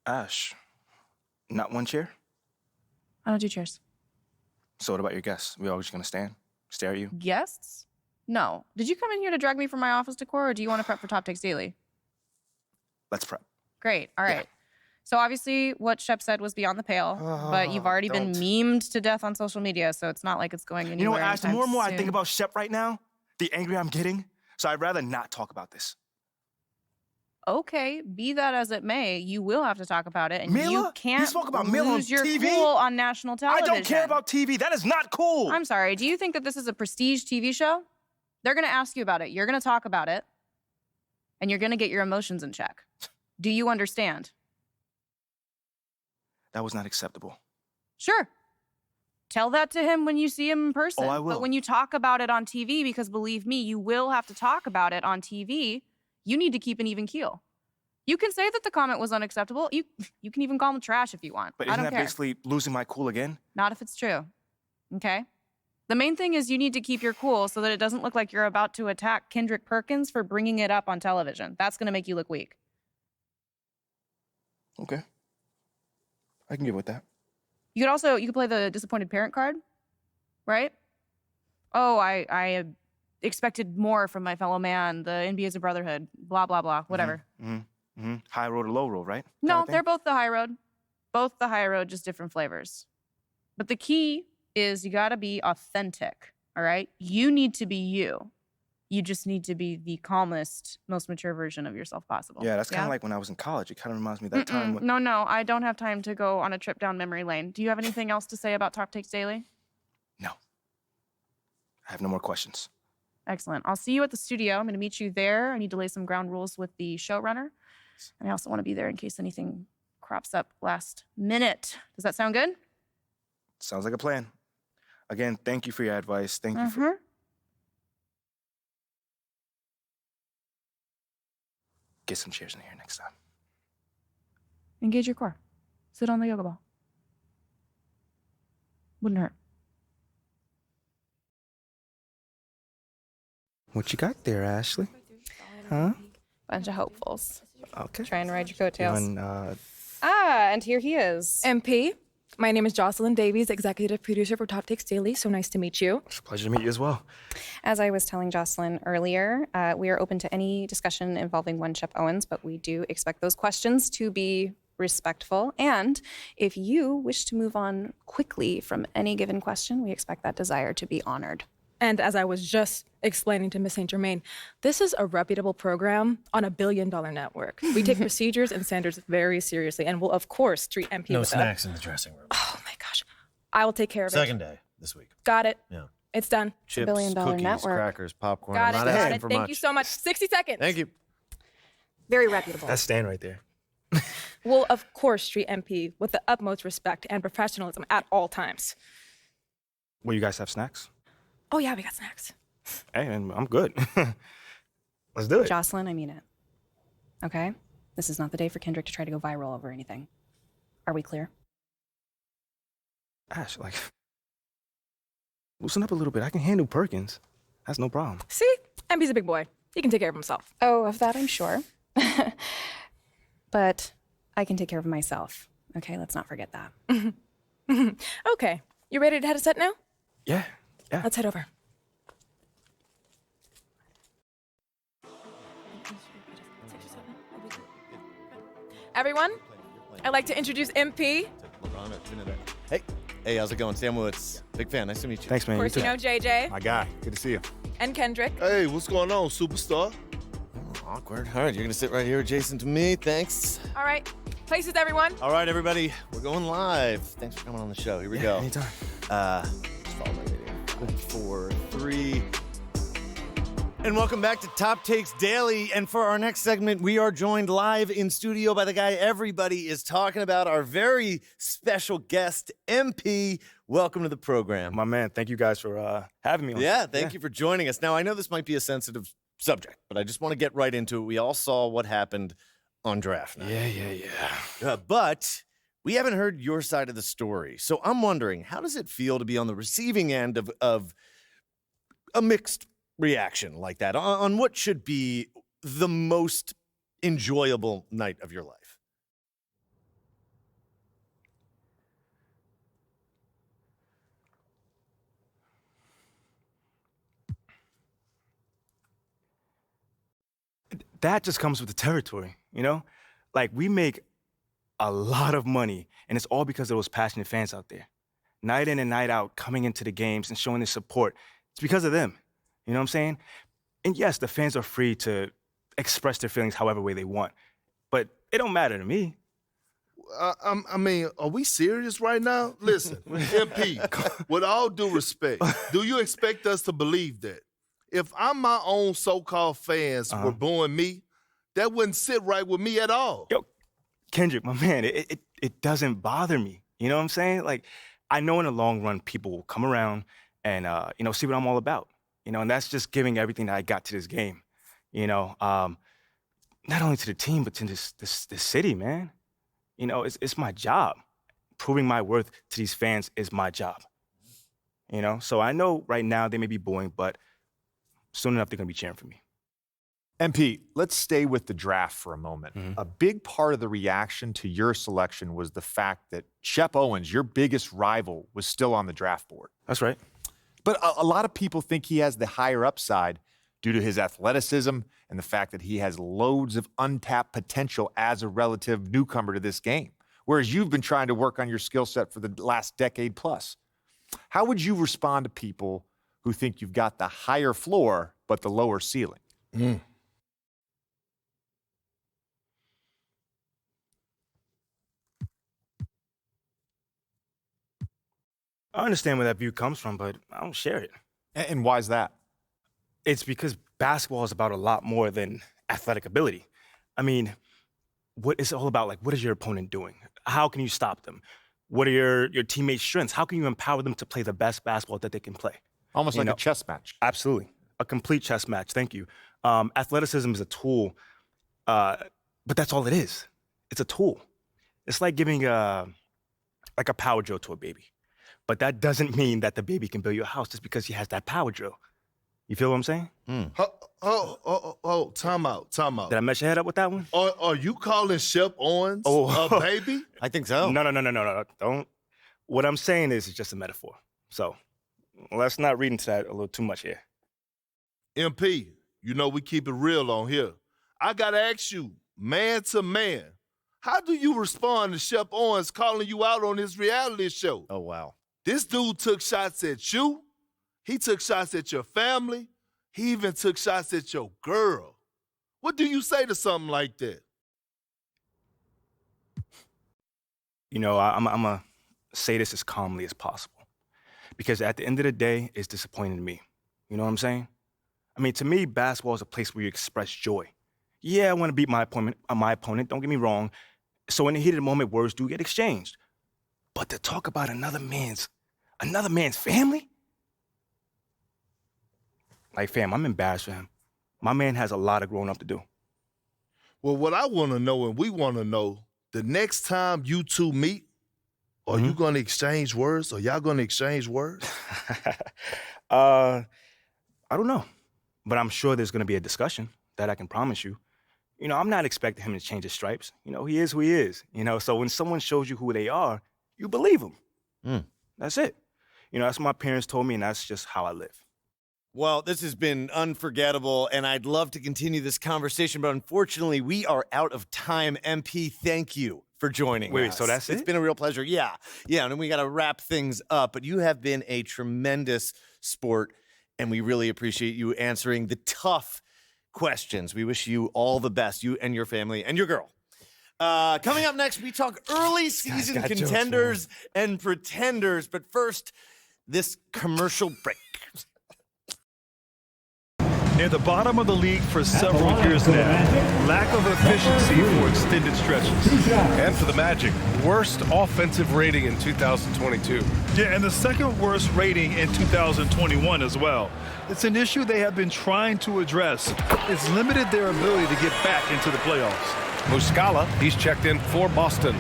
Ash, not one chair? I don't do chairs. So what about your guests? We all just gonna stare at you? Guests? No. Did you come in here to drag me from my office decor, or do you want to prep for Top Takes Daily? Let's prep. Great. All right. Yeah. So obviously what Shep said was beyond the pale, but you've already been memed to death on social media, so it's not like it's going anywhere. You know what, Ash, the more and more I think soon. about Shep right now, the angrier I'm getting. So I'd rather not talk about this. Okay, be that as it may, you will have to talk about it, and Mila? you can't You spoke about Mila on lose your TV? cool on national television. I don't care about TV. That is not cool. I'm sorry. Do you think that this is a prestige TV show? They're going to ask you about it. You're going to talk about it, and you're going to get your emotions in check. Do you understand? That was not acceptable. Sure. Tell that to him when you see him in person. Oh, I will. But when you talk about it on TV, because believe me, you will have to talk about it on TV, you need to keep an even keel. You can say that the comment was unacceptable. You can even call him trash if you want. But I isn't don't that care. basically losing my cool again? Not if it's true. Okay? The main thing is you need to keep your cool so that it doesn't look like you're about to attack Kendrick Perkins for bringing it up on television. That's going to make you look weak. Okay. I can get with that. You could play the disappointed parent card, right? Oh, I expected more from my fellow man. The NBA is a brotherhood. Blah, blah, blah. Whatever. High road or low road, right? No, Kinda thing? they're both the high road. Both the high road, just different flavors. But the key is you got to be authentic, all right? You need to be you. You just need to be the calmest, most mature version of yourself possible. Yeah, that's kind of like when I was in college. It kind of reminds me of that time when... No, I don't have time to go on a trip down memory lane. Do you have anything else to say about Top Takes Daily? No. I have no more questions. Excellent. I'll see you at the studio. I'm going to meet you there. I need to lay some ground rules with the showrunner. And I also want to be there in case anything crops up last minute. Does that sound good? Sounds like a plan. Again, thank you for your advice. Thank you for... Get some chairs in here next time. Engage your core. Sit on the yoga ball. Wouldn't hurt. What you got there, Ashley? Huh? Bunch of hopefuls. Okay. Try and ride your coattails. And, And here he is. MP, my name is Jocelyn Davies, executive producer for Top Takes Daily. So nice to meet you. it's a pleasure to meet you as well. As I was telling Jocelyn earlier, we are open to any discussion involving one Shep Owens, but we do expect those questions to be respectful. And if you wish to move on quickly from any given question, we expect that desire to be honored. And as I was just explaining to Ms. St. Germain, this is a reputable program on a billion-dollar network. We take procedures and standards very seriously and will, of course, treat MP No with snacks in the dressing room. Oh, my gosh. I will take care of it. Second day this week. Got it. Yeah. It's done. Chips, billion-dollar cookies, network. crackers, popcorn. Got it. I'm not Got asking it. for Thank much. you so much. 60 seconds. Thank you. Very reputable. That's Stan right there. Will, of course, treat MP with the utmost respect and professionalism at all times. Will you guys have snacks? Oh, yeah, we got snacks. Hey, and I'm good. Let's do it. Jocelyn, I mean it. Okay? This is not the day for Kendrick to try to go viral over anything. Are we clear? Ash, loosen up a little bit. I can handle Perkins. That's no problem. See? MP's a big boy. He can take care of himself. Oh, of that I'm sure. But I can take care of myself. Okay, let's not forget that. Okay. You ready to head to set now? Yeah. Let's head over. Everyone, I'd like to introduce MP. Hey, how's it going? Sam Woods. Big fan. Nice to meet you. Thanks, man. Of course, you know JJ My guy. Good to see you. and Kendrick. Hey, what's going on, superstar? Awkward. All right, you're going to sit right here adjacent to me. Thanks. All right. Places, everyone. All right, everybody. We're going live. Thanks for coming on the show. Here we go. Anytime. Just follow my video. 4, 3. And welcome back to Top Takes Daily. And for our next segment, we are joined live in studio by the guy everybody is talking about, our very special guest, MP. Welcome to the program. My man, thank you guys for having me on. Yeah, thank you for joining us. Now, I know this might be a sensitive subject, but I just want to get right into it. We all saw what happened on draft night. Yeah. But we haven't heard your side of the story. So I'm wondering, how does it feel to be on the receiving end of a mixed reaction like that on what should be the most enjoyable night of your life? that just comes with the territory, you know? Like, we make a lot of money, and it's all because of those passionate fans out there. Night in and night out, coming into the games and showing their support. It's because of them. You know what I'm saying? And yes, the fans are free to express their feelings however way they want, but it don't matter to me. I mean, are we serious right now? Listen, MP, with all due respect, do you expect us to believe that? If I'm my own so-called fans were booing me, that wouldn't sit right with me at all. Yo, Kendrick, my man, it doesn't bother me. You know what I'm saying? Like, I know in the long run, people will come around and, see what I'm all about. And that's just giving everything that I got to this game. Not only to the team, but to this city, man. It's my job. Proving my worth to these fans is my job. So I know right now they may be booing, but soon enough they're gonna be cheering for me. MP, let's stay with the draft for a moment. A big part of the reaction to your selection was the fact that Shep Owens, your biggest rival, was still on the draft board. That's right. But a lot of people think he has the higher upside due to his athleticism and the fact that he has loads of untapped potential as a relative newcomer to this game, whereas you've been trying to work on your skill set for the last decade plus. How would you respond to people who think you've got the higher floor but the lower ceiling? I understand where that view comes from, but I don't share it. And why is that? It's because basketball is about a lot more than athletic ability. I mean, what it's all about, like, what is your opponent doing? How can you stop them? What are your teammates' strengths? How can you empower them to play the best basketball that they can play? Almost like a chess match. Absolutely. A complete chess match. Thank you. Athleticism is a tool, but that's all it is. It's a tool. It's like giving a power drill to a baby. But that doesn't mean that the baby can build you a house just because he has that power drill. You feel what I'm saying? Time out. Did I mess your head up with that one? Are you calling Shep Owens a baby? I think so. No. Don't. What I'm saying is it's just a metaphor. So let's not read into that a little too much here. MP, we keep it real on here. I got to ask you, man to man, how do you respond to Shep Owens calling you out on his reality show? Oh, wow. This dude took shots at you. He took shots at your family. He even took shots at your girl. What do you say to something like that? I'm going to say this as calmly as possible. Because at the end of the day, it's disappointing to me. You know what I'm saying? I mean, to me, basketball is a place where you express joy. Yeah, I want to beat my opponent, don't get me wrong. So in the heat of the moment, words do get exchanged. But to talk about another man's family? Like, fam, I'm embarrassed for him. My man has a lot of growing up to do. Well, what I want to know, and we want to know, the next time you two meet, are you going to exchange words? Are y'all going to exchange words? I don't know. But I'm sure there's going to be a discussion, that I can promise you. I'm not expecting him to change his stripes. He is who he is. So when someone shows you who they are, you believe them. That's it. That's what my parents told me, and that's just how I live. Well, this has been unforgettable, and I'd love to continue this conversation, but unfortunately, we are out of time. MP, thank you for joining us. Wait, so that's it? It's been a real pleasure. Yeah, and then we got to wrap things up, but you have been a tremendous sport, and we really appreciate you answering the tough questions. We wish you all the best, you and your family and your girl. Coming up next, we talk early season contenders and pretenders, but first, this commercial break. Near the bottom of the league for several years now. Lack of efficiency for extended stretches. And for the Magic, worst offensive rating in 2022. Yeah, and the second worst rating in 2021 as well. It's an issue they have been trying to address. It's limited their ability to get back into the playoffs. Muscala, he's checked in for Boston.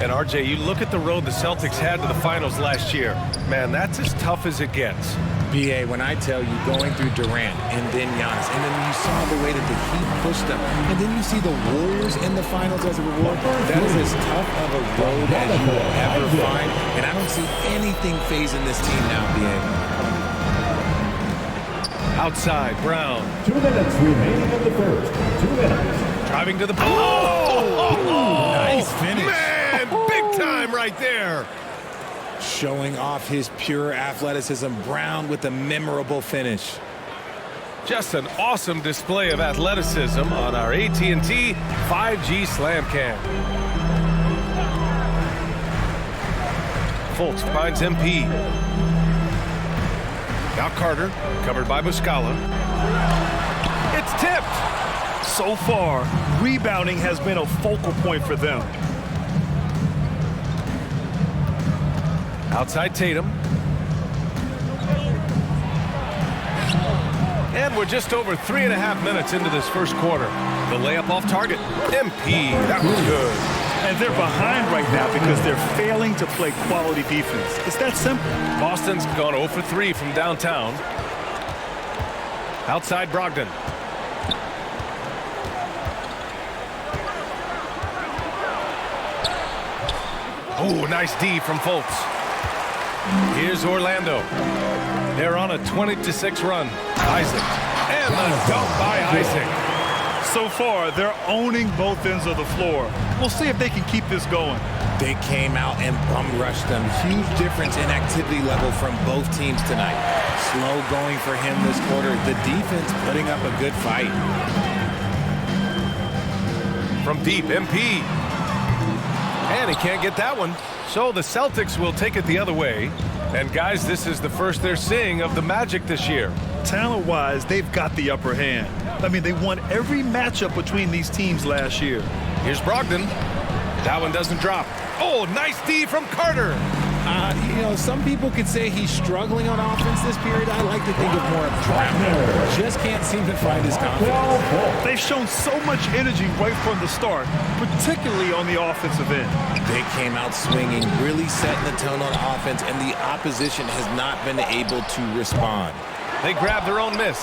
And RJ, you look at the road the Celtics had to the finals last year. Man, that's as tough as it gets. BA, when I tell you going through Durant and then Giannis, and then you saw the way that the Heat pushed them, and then you see the Warriors in the finals as a reward, that is as tough of a road as you will ever find, and I don't see anything phasing this team now, BA. Outside, Brown. 2 minutes remaining in the first. 2 minutes. Driving to the post. Oh, Nice finish. Man, big time right there. Showing off his pure athleticism. Brown with a memorable finish. Just an awesome display of athleticism on our AT&T 5G Slam Cam. Fultz finds MP. Now Carter, covered by Muscala. It's tipped. So far, rebounding has been a focal point for them. Outside Tatum. And we're just over 3.5 minutes into this first quarter. The layup off target. MP, that was good. And they're behind right now because they're failing to play quality defense. It's that simple. Boston's gone 0 for 3 from downtown. Outside Brogdon. Oh, nice D from Fultz. Here's Orlando. They're on a 20-6 run. Isaac. And the dunk by Isaac. So far, they're owning both ends of the floor. We'll see if they can keep this going. They came out and bum rushed them. Huge difference in activity level from both teams tonight. Slow going for him this quarter. The defense putting up a good fight. From deep, MP. And he can't get that one. So the Celtics will take it the other way. And guys, this is the first they're seeing of the Magic this year. Talent-wise, they've got the upper hand. I mean, they won every matchup between these teams last year. Here's Brogdon. That one doesn't drop. Oh, nice D from Carter. Some people could say he's struggling on offense this period. I like to think of more of drowning. Just can't seem to find his confidence. They've shown so much energy right from the start, particularly on the offensive end. They came out swinging, really setting the tone on offense, and the opposition has not been able to respond. They grabbed their own miss.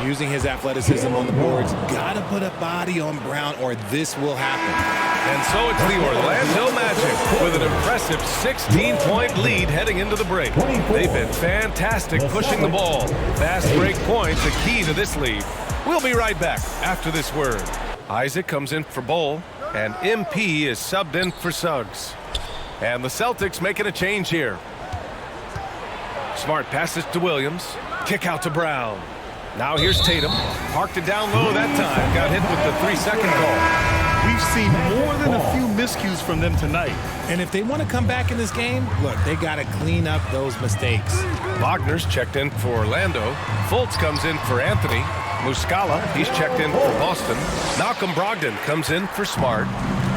Using his athleticism on the boards, gotta put a body on Brown or this will happen. And so it's the Orlando Magic with an impressive 16-point lead heading into the break. They've been fantastic pushing the ball. Fast break points, a key to this lead. We'll be right back after this word. Isaac comes in for Bol, and MP is subbed in for Suggs. And the Celtics making a change here. Smart passes to Williams. Kick out to Brown. Now here's Tatum. Parked it down low that time. Got hit with the 3-second call. We've seen more than a few miscues from them tonight. And if they want to come back in this game, look, they got to clean up those mistakes. Wagner's checked in for Orlando. Fultz comes in for Anthony. Muscala, he's checked in for Boston. Malcolm Brogdon comes in for Smart.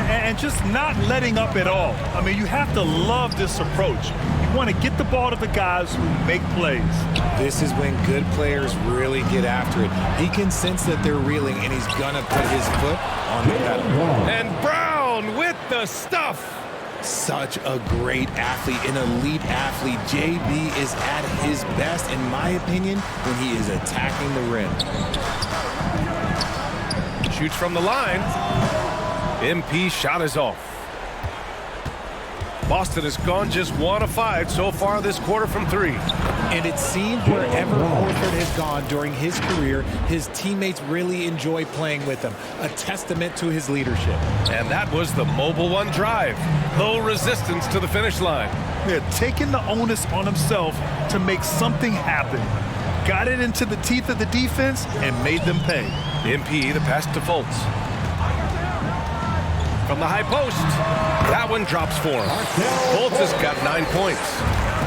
And just not letting up at all. I mean, you have to love this approach. You want to get the ball to the guys who make plays. This is when good players really get after it. He can sense that they're reeling, and he's going to put his foot on the pedal. And Brown with the stuff. Such a great athlete, an elite athlete. JB is at his best, in my opinion, when he is attacking the rim. Shoots from the line. MP shot is off. Boston has gone just 1 of 5 so far this quarter from 3. And it seems wherever Horford has gone during his career, his teammates really enjoy playing with him. A testament to his leadership. And that was the mobile one drive. Low resistance to the finish line. They're taking the onus on himself to make something happen. Got it into the teeth of the defense and made them pay. MP, the pass to Fultz. From the high post. That one drops for him. Fultz has got 9 points.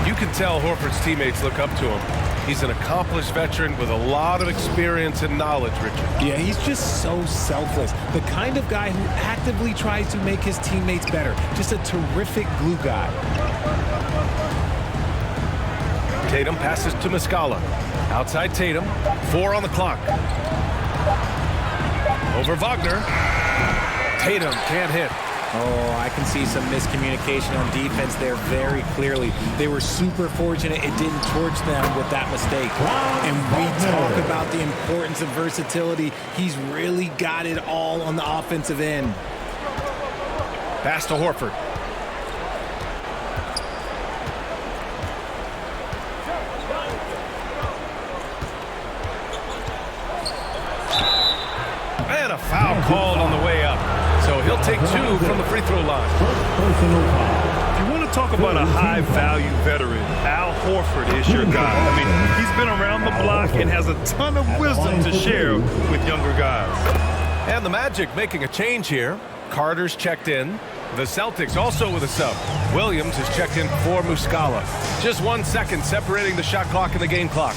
You can tell Horford's teammates look up to him. He's an accomplished veteran with a lot of experience and knowledge, Richard. Yeah, he's just so selfless. The kind of guy who actively tries to make his teammates better. Just a terrific glue guy. Tatum passes to Muscala. Outside Tatum. 4 on the clock. Over Wagner. Tatum can't hit. Oh, I can see some miscommunication on defense there very clearly. They were super fortunate it didn't torch them with that mistake. And we talk about the importance of versatility. He's really got it all on the offensive end. Pass to Horford. 2 from the free throw line. Personal foul. If you want to talk about a high-value veteran, Al Horford is your guy. I mean, he's been around the block and has a ton of wisdom to share with younger guys. And the Magic making a change here. Carter's checked in. The Celtics also with a sub. Williams is checked in for Muscala. Just 1 second separating the shot clock and the game clock.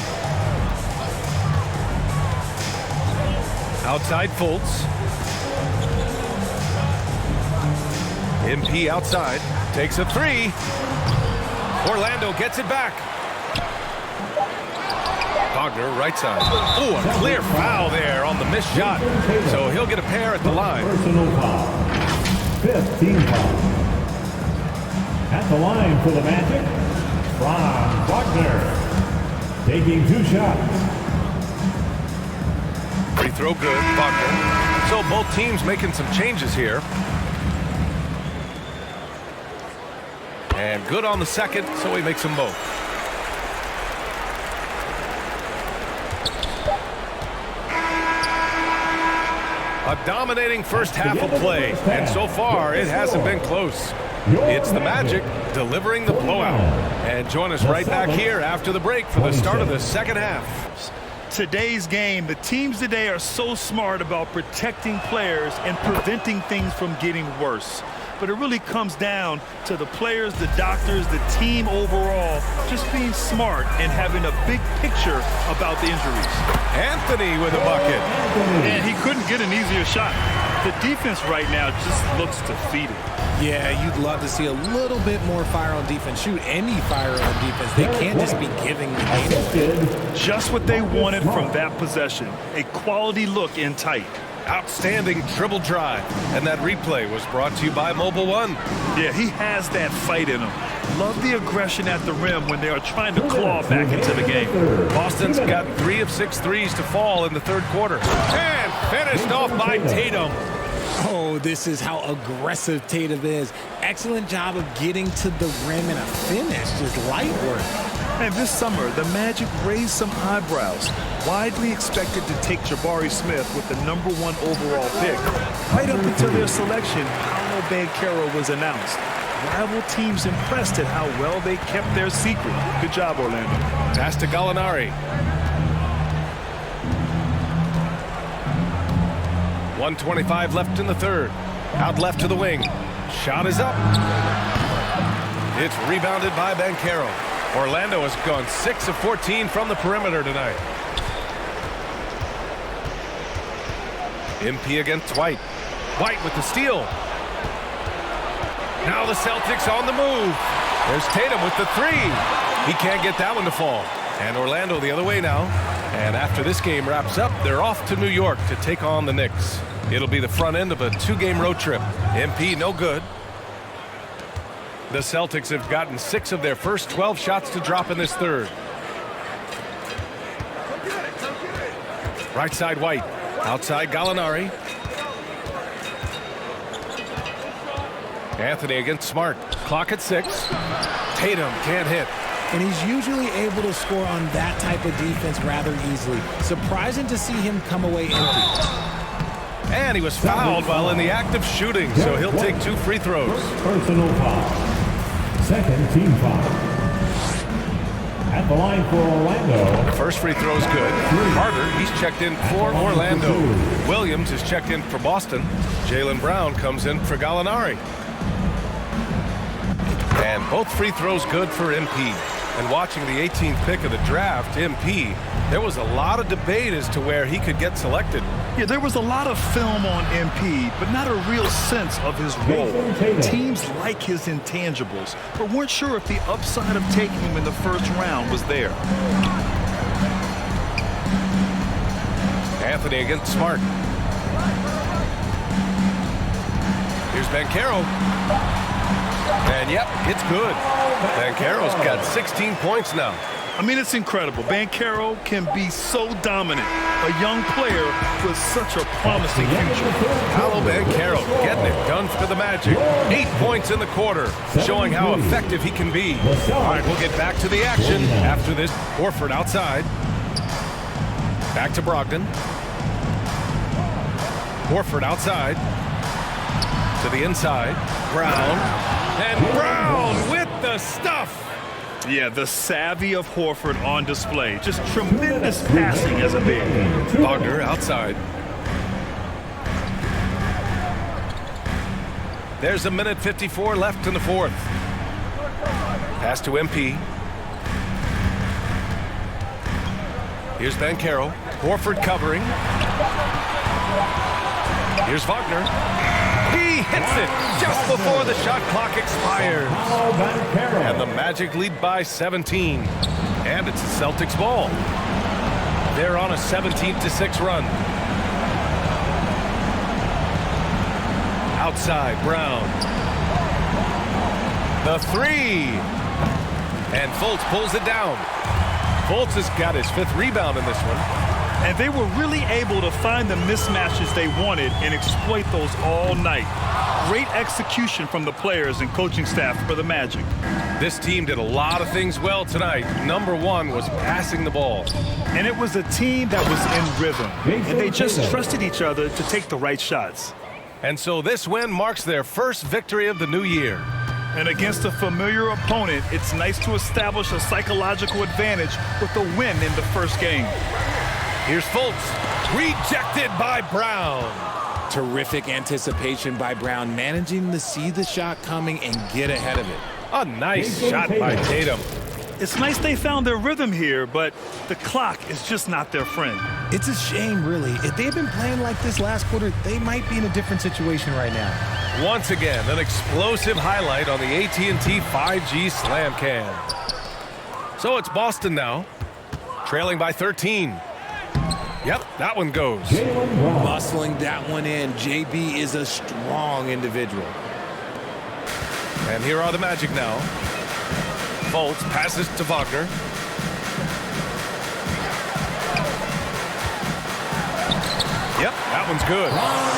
Outside Fultz. MP outside. Takes a 3. Orlando gets it back. Wagner right side. Oh, a clear foul there on the missed shot. So he'll get a pair at the line. Personal foul. 5th team foul. At the line for the Magic, Franz Wagner. Taking 2 shots. Free throw good, Wagner. So both teams making some changes here. And good on the second, so he makes them both. A dominating first half of play, and so far it hasn't been close. It's the Magic delivering the blowout. And join us right back here after the break for the start of the second half. Today's game, the teams today are so smart about protecting players and preventing things from getting worse. But it really comes down to the players, the doctors, the team overall just being smart and having a big picture about the injuries. Anthony with a bucket. And he couldn't get an easier shot. The defense right now just looks defeated. Yeah, you'd love to see a little bit more fire on defense. Shoot, any fire on defense. They can't just be giving the game away. Just what they wanted from that possession. A quality look in tight. Outstanding dribble drive. And that replay was brought to you by Mobile One. Yeah, he has that fight in him. Love the aggression at the rim when they are trying to claw back into the game. Boston's got 3 of 6 threes to fall in the third quarter. And finished off by Tatum. Oh, this is how aggressive Tatum is. Excellent job of getting to the rim and a finish. Just light work. And this summer, the Magic raised some eyebrows. Widely expected to take Jabari Smith with the #1 overall pick. Right up until their selection, Paolo Banchero was announced. Rival teams impressed at how well they kept their secret. Good job, Orlando. Pass to Gallinari. 1:25 left in the third. Out left to the wing. Shot is up. It's rebounded by Banchero. Orlando has gone 6 of 14 from the perimeter tonight. MP against White. White with the steal. Now the Celtics on the move. There's Tatum with the 3. He can't get that one to fall. And Orlando the other way now. And after this game wraps up, they're off to New York to take on the Knicks. It'll be the front end of a 2-game road trip. MP no good. The Celtics have gotten 6 of their first 12 shots to drop in this third. Right side White. Outside Gallinari. Anthony against Smart. Clock at 6. Tatum can't hit. And he's usually able to score on that type of defense rather easily. Surprising to see him come away empty. And he was fouled while in the act of shooting, so he'll take 2 free throws. Personal foul. 2nd team foul. At the line for Orlando. First free throw's good. Carter, he's checked in for Orlando. Williams is checked in for Boston. Jaylen Brown comes in for Gallinari. And both free throws good for MP. And watching the 18th pick of the draft, MP, there was a lot of debate as to where he could get selected. Yeah, there was a lot of film on MP, but not a real sense of his role. Teams like his intangibles, but weren't sure if the upside of taking him in the first round was there. Anthony against Smart. Here's Banchero. And yep, it's good. Banchero's got 16 points now. I mean, it's incredible. Banchero can be so dominant. A young player with such a promising future. Paolo Banchero getting it done for the Magic. 8 points in the quarter, showing how effective he can be. All right, we'll get back to the action after this. Horford outside. Back to Brogdon. Horford outside. To the inside. Brown. And Brown with the stuff. Yeah, the savvy of Horford on display. Just tremendous passing as a big. Wagner outside. There's a minute 54 left in the fourth. Pass to MP. Here's Banchero. Horford covering. Here's Wagner. He hits it just before the shot clock expires. And the Magic lead by 17. And it's the Celtics ball. They're on a 17-6 run. Outside, Brown. The three. And Fultz pulls it down. Fultz has got his 5th rebound in this one. And they were really able to find the mismatches they wanted and exploit those all night. Great execution from the players and coaching staff for the Magic. This team did a lot of things well tonight. Number one was passing the ball. And it was a team that was in rhythm. And they just trusted each other to take the right shots. And so this win marks their first victory of the new year. And against a familiar opponent, it's nice to establish a psychological advantage with a win in the first game. Here's Fultz. Rejected by Brown. Terrific anticipation by Brown, managing to see the shot coming and get ahead of it. A nice shot by Tatum. It's nice they found their rhythm here, but the clock is just not their friend. It's a shame, really. If they had been playing like this last quarter, they might be in a different situation right now. Once again, an explosive highlight on the AT&T 5G Slam Cam. So it's Boston now, trailing by 13. Yep, that one goes. Muscling that one in. JB is a strong individual. And here are the Magic now. Fultz passes to Wagner. Yep, that one's good.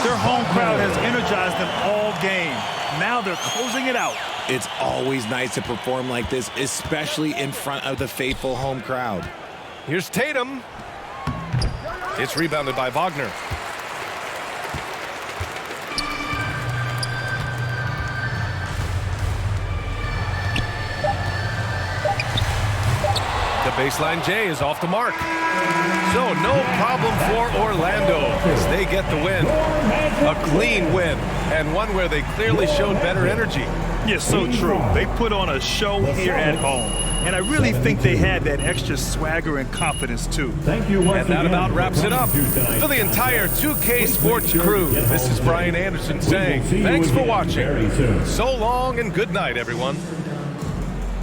Their home crowd has energized them all game. Now they're closing it out. It's always nice to perform like this, especially in front of the faithful home crowd. Here's Tatum. It's rebounded by Wagner. The baseline J is off the mark. So no problem for Orlando as they get the win. A clean win, and one where they clearly showed better energy. Yes, so true. They put on a show here at home. And I really think they had that extra swagger and confidence, too. Thank you once And that again about wraps it up. tonight's For the entire 2K Sports crew, this is Brian Anderson saying see you thanks for again watching. very soon. So long and good night, everyone.